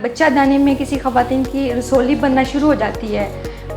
بچہ دانے میں کسی خواتین کی رسولی بننا شروع ہو جاتی ہے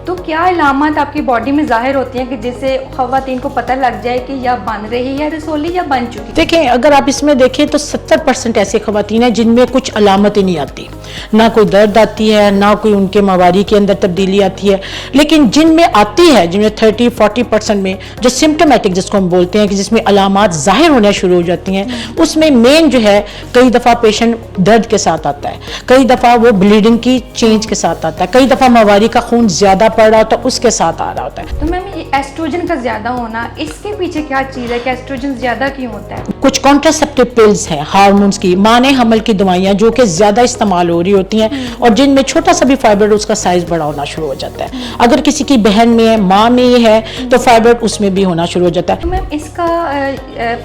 تو کیا علامات آپ کی باڈی میں ظاہر ہوتی ہیں کہ جس سے خواتین کو پتہ لگ جائے کہ یا بن رہی ہے رسولی یا بن چکی؟ دیکھیں، اگر آپ اس میں دیکھیں تو 70% ایسے خواتین ہیں جن میں کچھ علامتیں نہیں آتی، نہ کوئی درد آتی ہے، نہ کوئی ان کے مواری کے اندر تبدیلی آتی ہے، لیکن جن میں آتی ہے، جن میں 30-40% میں جو سمپٹومیٹک جس کو ہم بولتے ہیں کہ جس میں علامات ظاہر ہونا شروع ہو جاتی ہیں، اس میں مین جو ہے کئی دفعہ پیشنٹ درد کے ساتھ آتا ہے، کئی دفعہ وہ بلیڈنگ کی چینج کے ساتھ آتا ہے، کئی دفعہ مواری کا خون زیادہ پڑ رہا ہوتا ہے اس کے ساتھ آ رہا ہوتا ہے۔ تو میم یہ ایسٹروجن کا زیادہ ہونا، اس کے پیچھے کیا چیز ہے کہ ایسٹروجن زیادہ کیوں ہوتا ہے؟ کچھ کانٹراسیپٹیو پلز ہیں، ہارمونز کی، مانے حمل کی دوائیاں جو کہ زیادہ استعمال ہو رہی ہوتی ہیں اور جن میں چھوٹا سا بھی فائبرڈ اس کا سائز بڑا ہونا شروع ہو جاتا ہے۔ اگر کسی کی بہن میں ہے، ماں میں یہ ہے تو فائبرڈ اس میں بھی ہونا شروع ہو جاتا ہے۔ تو میم اس کا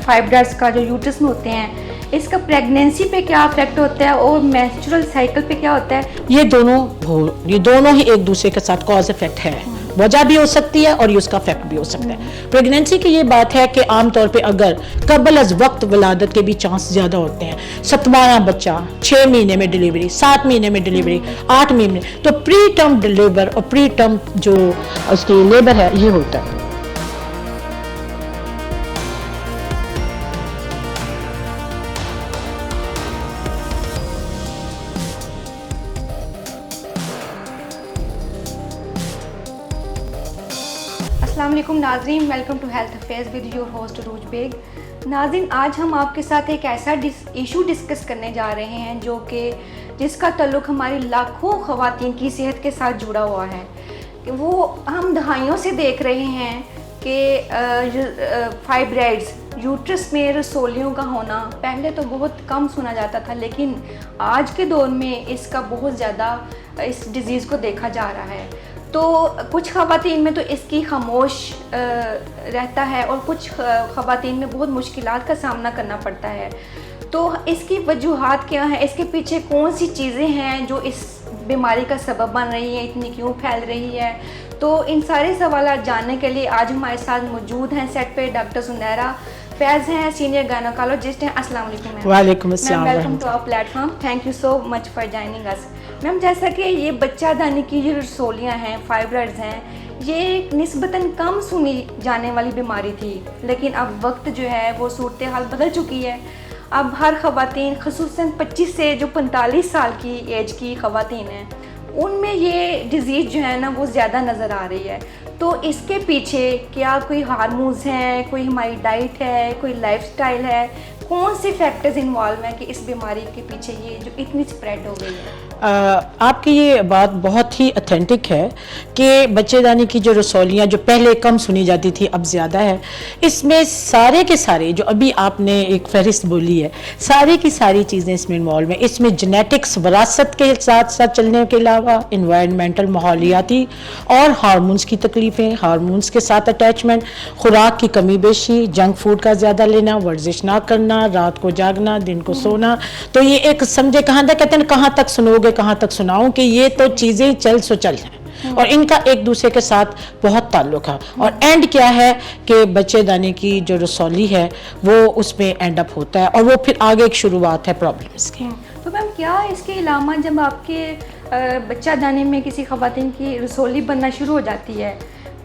فائبرز کا جو یوٹرس میں ہوتے ہیں اس کا پریگنینسی پہ کیا افیکٹ ہوتا ہے اور مینسٹرول سائیکل پہ کیا ہوتا ہے؟ یہ دونوں ہی ایک دوسرے کے ساتھ کاز افیکٹ ہے، وجہ بھی ہو سکتی ہے اور یہ اس کا افیکٹ بھی ہو سکتا ہے۔ پریگنینسی کی یہ بات ہے کہ عام طور پہ اگر قبل از وقت ولادت کے بھی چانس زیادہ ہوتے ہیں، 7واں بچہ 6 مہینے میں ڈیلیوری، 7 مہینے میں ڈیلیوری، 8 مہینے میں، تو پری ٹرم ڈیلیور اور پری ٹرم جو اس کی لیبر ہے یہ ہوتا ہے۔ السلام علیکم ناظرین، welcome to health affairs with your host Urooj Baig. ناظرین، آج ہم آپ کے ساتھ ایک ایسا ایشو ڈسکس کرنے جا رہے ہیں جو کہ جس کا تعلق ہماری لاکھوں خواتین کی صحت کے ساتھ جڑا ہوا ہے۔ کہ وہ ہم دہائیوں سے دیکھ رہے ہیں کہ فائبرائڈز، یوٹرس میں رسولیوں کا ہونا پہلے تو بہت کم سنا جاتا تھا، لیکن آج کے دور میں اس کا بہت زیادہ اس ڈیزیز کو دیکھا جا رہا ہے۔ تو کچھ خواتین میں تو اس کی خاموش رہتا ہے اور کچھ خواتین میں بہت مشکلات کا سامنا کرنا پڑتا ہے۔ تو اس کی وجوہات کیا ہیں؟ اس کے پیچھے کون سی چیزیں ہیں جو اس بیماری کا سبب بن رہی ہیں؟ اتنی کیوں پھیل رہی ہے؟ تو ان سارے سوالات جاننے کے لیے آج ہمارے ساتھ موجود ہیں سیٹ پہ ڈاکٹر سنیرا فیض ہیں، سینئر گائنوکالوجسٹ ہیں۔ السلام علیکم میم۔ وعلیکم السلام۔ Welcome to our platform, thank you so much for joining اس۔ میم، جیسا کہ یہ بچہ دانی کی جو رسولیاں ہیں، فائبرائڈز ہیں، یہ نسبتاً کم سنی جانے والی بیماری تھی، لیکن اب وقت جو ہے وہ صورتحال بدل چکی ہے۔ اب ہر خواتین، خصوصاً 25 سے جو 45 سال کی ایج کی خواتین ہیں، ان میں یہ ڈیزیز جو ہے نا وہ زیادہ نظر آ رہی ہے۔ تو اس کے پیچھے کیا کوئی ہارمونز ہیں، کوئی ہماری ڈائٹ ہے، کوئی لائف سٹائل ہے، کون سے فیکٹرز انوالو ہیں کہ اس بیماری کے پیچھے یہ جو اتنی اسپریڈ ہو گئی ہے؟ آپ کی یہ بات بہت ہی اتھینٹک ہے کہ بچے دانی کی جو رسولیاں جو پہلے کم سنی جاتی تھی اب زیادہ ہے۔ اس میں سارے کے سارے جو ابھی آپ نے ایک فہرست بولی ہے، ساری کی ساری چیزیں اس میں انوالو ہیں۔ اس میں جینیٹکس، وراثت کے ساتھ ساتھ چلنے کے علاوہ انوائرمنٹل، ماحولیاتی اور ہارمونز کی تکلیفیں، ہارمونز کے ساتھ اٹیچمنٹ، خوراک کی کمی بیشی، جنک فوڈ کا زیادہ لینا، ورزش نہ کرنا، رات کو جاگنا، دن کو سونا، تو یہ ایک سمجھے کہاں تک کہتے ہیں کہاں تک سنو گے کہاں تک سناؤں کہ یہ تو چیزیں چل سو چل ہیں اور ان کا ایک دوسرے کے ساتھ بہت تعلق ہے۔ اور اینڈ کیا ہے کہ بچے دانے کی جو رسولی ہے وہ اس میں اینڈ اپ ہوتا ہے اور وہ پھر آگے ایک شروعات ہے پرابلمس کی۔ تو میم، کیا اس کے علامات جب آپ کے بچہ دانے میں کسی خواتین کی رسولی بننا شروع ہو جاتی ہے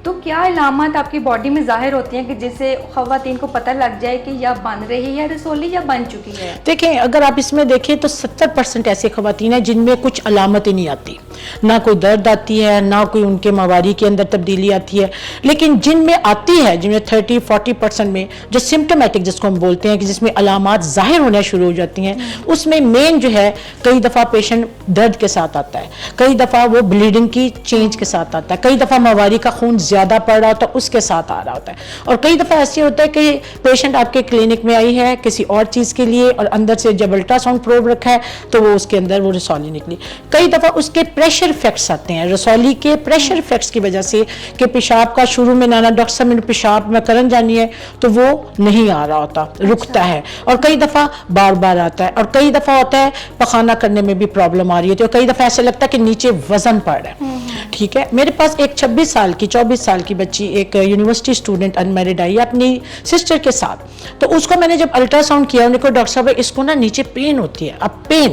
تو کیا علامات آپ کی باڈی میں ظاہر ہوتی ہیں کہ جس سے خواتین کو پتہ لگ جائے کہ یا بن رہی ہے رسولی یا بن چکی ہے؟ دیکھیں، اگر آپ اس میں دیکھیں تو 70% ایسے خواتین ہیں جن میں کچھ علامتیں نہیں آتی، نہ کوئی درد آتی ہے، نہ کوئی ان کے مواری کے اندر تبدیلی آتی ہے، لیکن جن میں آتی ہے، جن میں 30-40% میں جو سمپٹومیٹک جس کو ہم بولتے ہیں کہ جس میں علامات ظاہر ہونا شروع ہو جاتی ہیں، اس میں مین جو ہے کئی دفعہ پیشنٹ درد کے ساتھ آتا ہے، کئی دفعہ وہ بلیڈنگ کی چینج کے ساتھ آتا ہے، کئی دفعہ مواری کا خون زیادہ پڑ رہا ہوتا ہے اس کے ساتھ آ رہا ہوتا ہے، اور کئی دفعہ ایسے ہوتا ہے کہ پیشنٹ آپ کے کلینک میں آئی ہے کسی اور چیز کے لیے اور اندر سے جب الٹرا ساؤنڈ پروب رکھا ہے تو وہ اس کے اندر وہ رسولی نکلی۔ کئی دفعہ اس کے پریشر افیکٹس آتے ہیں، رسولی کے پریشر افیکٹس کی وجہ سے کہ پیشاب کا شروع میں نانا ڈاکٹر صاحب میں پیشاب میں کرن جانی ہے تو وہ نہیں آ رہا ہوتا، رکتا ہے، اور کئی دفعہ بار بار آتا ہے، اور کئی دفعہ ہوتا ہے پخانہ کرنے میں بھی پرابلم آ رہی ہوتی ہے، اور کئی دفعہ ایسا لگتا ہے کہ نیچے وزن پڑ رہا ہے۔ ٹھیک ہے، میرے پاس ایک 24 سال کی بچی، ایک یونیورسٹی اسٹوڈنٹ انمیرڈ آئی ہے اپنی سسٹر کے ساتھ، تو اس کو میں نے جب الٹرا ساؤنڈ کیا انہوں نے کہا ڈاکٹر صاحب اس کو نا نیچے پین ہوتی ہے۔ اب پین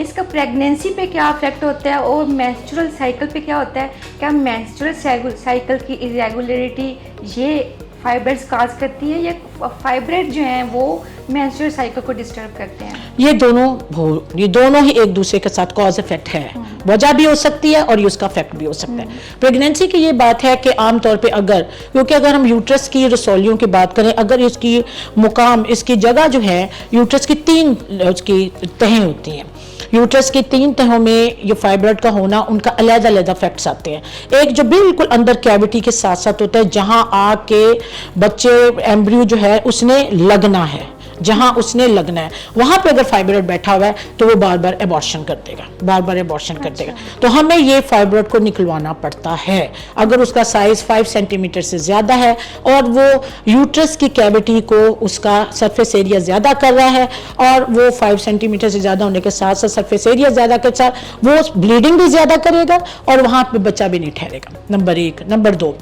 اس کا پریگنینسی پہ کیا افیکٹ ہوتا ہے اور مینسٹرل سائیکل پہ کیا ہوتا ہے؟ کیا مینسٹرل سائیکل کی ایریگولیرٹی یہ فائبرز کاز کرتی ہے یا فائبرز جو ہیں وہ مینسٹرل سائیکل کو ڈسٹرب کرتے ہیں؟ یہ دونوں ہی ایک دوسرے کے ساتھ کاز افیکٹ ہے، وجہ بھی ہو سکتی ہے اور یہ اس کا افیکٹ بھی ہو سکتا ہے۔ پریگنینسی کی یہ بات ہے کہ عام طور پہ کیونکہ اگر ہم یوٹرس کی رسولیوں کی بات کریں، اگر اس کی مقام، اس کی جگہ جو ہے، یوٹرس کی 3 اس کی تہیں ہوتی ہیں، یوٹرس کی 3 تہوں میں یہ فائبرڈ کا ہونا، ان کا علیحدہ علیحدہ افیکٹس آتے ہیں۔ ایک جو بالکل اندر کیویٹی کے ساتھ ساتھ ہوتا ہے، جہاں آ کے بچے ایمبریو جو ہے اس نے لگنا ہے، جہاں اس نے لگنا ہے وہاں پہ اگر فائبرڈ بیٹھا ہوا ہے تو وہ بار بار ایبارشن کر دے گا، تو ہمیں یہ فائبرڈ کو نکلوانا پڑتا ہے اگر اس کا سائز 5 سینٹی میٹر سے زیادہ ہے اور وہ یوٹرس کی کیویٹی کو اس کا سرفیس ایریا زیادہ کر رہا ہے، اور وہ 5 سینٹی میٹر سے زیادہ ہونے کے ساتھ ساتھ سرفیس ایریا زیادہ کے ساتھ وہ بلیڈنگ بھی زیادہ کرے گا اور وہاں پہ بچہ بھی نہیں ٹھہرے گا، نمبر 1۔ نمبر 2،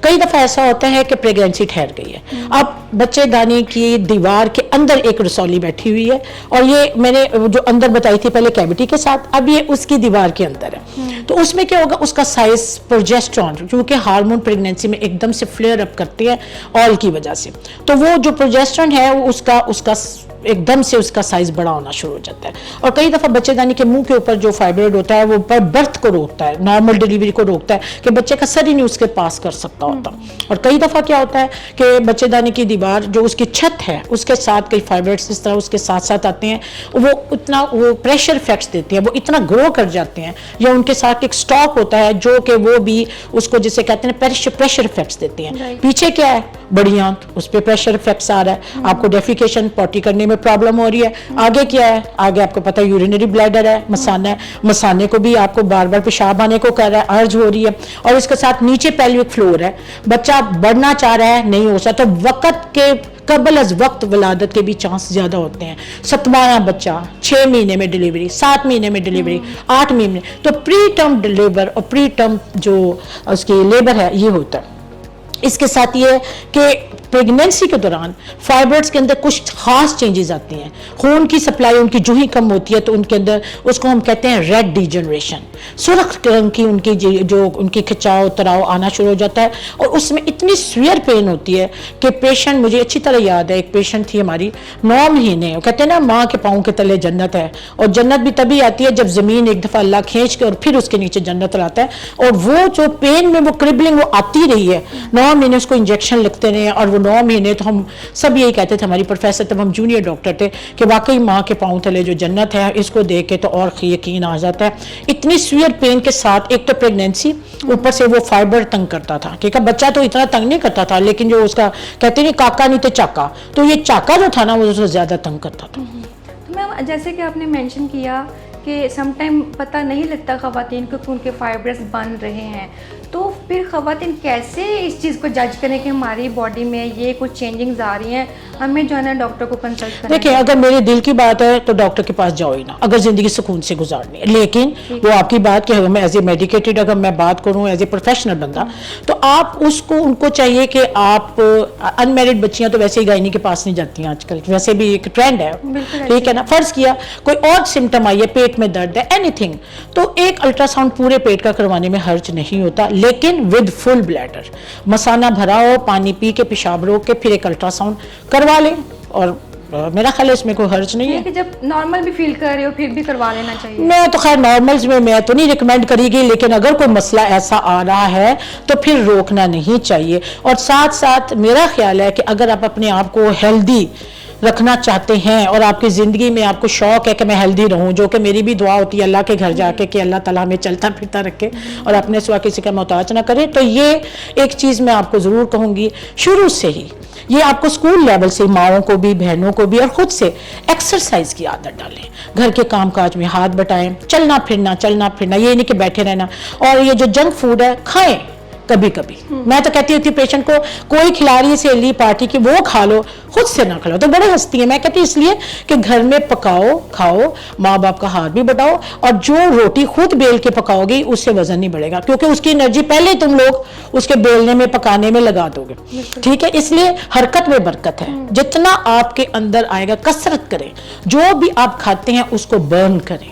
کئی دفعہ ایسا ہوتا ہے کہ پریگنینسی ٹھہر گئی ہے، اب بچے دانی کی دیوار کے اندر ایک رسولی بیٹھی ہوئی ہے، اور یہ میں نے جو اندر بتائی تھی پہلے کیویٹی کے ساتھ، اب یہ اس کی دیوار کے اندر ہے، تو اس میں کیا ہوگا، اس کا سائز پروجیسٹرون، کیونکہ ہارمون پریگنینسی میں ایک دم سے فلیئر اپ کرتے ہیں آئل کی وجہ سے، تو وہ جو پروجیسٹرون ہے وہ اس کا ایک دم سے اس کا سائز بڑا ہونا شروع ہو جاتا ہے، اور کئی دفعہ بچے دانی کے منہ کے اوپر جو فائبرڈ ہوتا ہے وہ اوپر برتھ کو روکتا ہے، نارمل ڈیلیوری کو روکتا ہے کہ بچے کا سر ہی نہیں اس کے پاس کر سکتا ہوتا، اور کئی دفعہ کیا ہوتا ہے کہ بچے دانی کی دیوار جو اس کی چھت ہے اس کے ساتھ کئی فائبرڈز اس طرح اس کے ساتھ ساتھ آتے ہیں، وہ پریشر افیکٹس دیتے ہیں، وہ اتنا گرو کر جاتے ہیں، یا ان کے ساتھ ایک سٹاک ہوتا ہے جو کہ وہ بھی اس کو جسے کہتے ہیں پریشر افیکٹس دیتے ہیں۔ پیچھے کیا ہے، بڑی آنت، اس پہ پریشر افیکٹس آ رہا ہے، آپ کو ڈیفیکیشن پوٹی کرنے میں پرابلم ہو رہی ہے، آگے کیا ہے، آگے آپ کو پتہ ہے یورینری بلیڈر ہے، مثانہ ہے، مثانے کو بھی آپ کو بار بار پیشاب آنے کو کر رہا ہے، ارج ہو رہی ہے، اور اس کے ساتھ نیچے پیلوک فلور ہے، بچہ بڑھنا چاہ رہا ہے، نہیں ہو سکتا، تو وقت کے قبل از وقت ولادت کے بھی چانس زیادہ ہوتے ہیں، 7واں بچہ 6 مہینے میں ڈیلیوری، 7 مہینے میں ڈیلیوری، 8 مہینے، تو پری ٹرم لیبر اور پری ٹرم جو اس کی لیبر ہے یہ ہوتا ہے۔ اس کے ساتھ یہ کہ پریگنینسی کے دوران فائبرز کے اندر کچھ خاص چینجز آتی ہیں، خون کی سپلائی ان کی جو ہی کم ہوتی ہے تو ان کے اندر اس کو ہم کہتے ہیں ریڈ ڈی جنریشن، سرخ رنگ کی ان کی جو ان کی کھچاؤ تراؤ آنا شروع ہو جاتا ہے، اور اس میں اتنی سویئر پین ہوتی ہے کہ پیشنٹ، مجھے اچھی طرح یاد ہے ایک پیشنٹ تھی ہماری 9 مہینے، وہ کہتے ہیں نا ماں کے پاؤں کے تلے جنت ہے، اور جنت بھی تبھی آتی ہے جب زمین ایک دفعہ اللہ کھینچ کے اور پھر اس کے نیچے جنت لاتا ہے، اور وہ جو پین میں وہ کربلنگ وہ آتی رہی ہے 9 مہینے، اس کو انجیکشن لگتے رہے، اور وہ 9 مہینے تو ہم سب یہی کہتے تھے، ہماری پروفیسر تب ہم جونیئر ڈاکٹر تھے، کہ واقعی ماں کے پاؤں تلے جو جنت ہے، اس کو دیکھ کے تو اور یقین آ جاتا ہے، اتنی سویئر پین کے ساتھ، ایک تو پریگنینسی، اوپر سے وہ فائبر تنگ کرتا تھا، کیونکہ بچہ تو اتنا تنگ نہیں کرتا تھا، لیکن جو اس کا کہتے ہیں کاکا نہیں تھے چاکا، تو یہ چاکا جو تھا نا وہ زیادہ تنگ کرتا تھا۔ تو میم جیسے کہ آپ نے مینشن کیا کہ سم ٹائم پتہ نہیں لگتا خواتین کو کہ ان کے فائبرز بن رہے ہیں، تو پھر خواتین کیسے اس چیز کو جج کریں کہ ہماری باڈی میں یہ کچھ چینجنگز آ رہی ہیں، ہمیں جو ہے نا ڈاکٹر کو کنسلٹ کریں؟ دیکھیں، اگر میرے دل کی بات ہے تو ڈاکٹر کے پاس جاؤ ہی نا، اگر زندگی سکون سے گزارنی ہے، لیکن وہ آپ کی بات کہ میں ایز اے میڈیکیٹڈ اگر میں بات کروں ایز اے پروفیشنل بندہ، تو آپ ان کو چاہیے کہ آپ ان میرڈ بچیاں تو ویسے ہی گائنی کے پاس نہیں جاتی ہیں آج کل، ویسے بھی ایک ٹرینڈ ہے، ٹھیک ہے نا، فرض کیا کوئی اور سمٹم آئی ہے، پیٹ میں درد ہے، اینی تھنگ، تو ایک الٹرا ساؤنڈ پورے پیٹ کا کروانے میں حرج نہیں ہوتا، لیکن ود فل بلیڈر، مثانہ بھرا ہو، پانی پی کے پیشاب روک کے پھر ایک الٹرا ساؤنڈ کروا لیں، اور میرا خیال ہے اس میں کوئی حرج نہیں ہے کہ جب نارمل بھی فیل کر رہے ہو پھر بھی کروا لینا چاہیے۔ میں تو خیر نارملز میں تو نہیں ریکمینڈ کری گی، لیکن اگر کوئی مسئلہ ایسا آ رہا ہے تو پھر روکنا نہیں چاہیے، اور ساتھ ساتھ میرا خیال ہے کہ اگر آپ اپنے آپ کو ہیلدی رکھنا چاہتے ہیں اور آپ کی زندگی میں آپ کو شوق ہے کہ میں ہیلدی رہوں، جو کہ میری بھی دعا ہوتی ہے اللہ کے گھر جا کے کہ اللہ تعالیٰ ہمیں چلتا پھرتا رکھے اور اپنے سوا کسی کا محتاج نہ کرے، تو یہ ایک چیز میں آپ کو ضرور کہوں گی، شروع سے ہی یہ آپ کو اسکول لیول سے ماؤں کو بھی، بہنوں کو بھی، اور خود سے ایکسرسائز کی عادت ڈالیں، گھر کے کام کاج میں ہاتھ بٹائیں، چلنا پھرنا، یہ نہیں کہ بیٹھے رہنا، اور یہ جو جنک فوڈ ہے کھائیں کبھی کبھی، میں تو کہتی ہوتی پیشنٹ کو کوئی کھلا رہی سہیلی پارٹی کی، وہ کھا لو، خود سے نہ کھلاؤ، تو بڑے ہنستی ہیں، میں کہتی اس لیے کہ گھر میں پکاؤ، کھاؤ، ماں باپ کا ہاتھ بھی بٹاؤ، اور جو روٹی خود بیل کے پکاؤ گی اس سے وزن نہیں بڑھے گا، کیونکہ اس کی انرجی پہلے تم لوگ اس کے بیلنے میں پکانے میں لگا دو گے، ٹھیک ہے، اس لیے حرکت میں برکت ہے، جتنا آپ کے اندر آئے گا کثرت کریں، جو بھی آپ کھاتے ہیں اس کو برن کریں،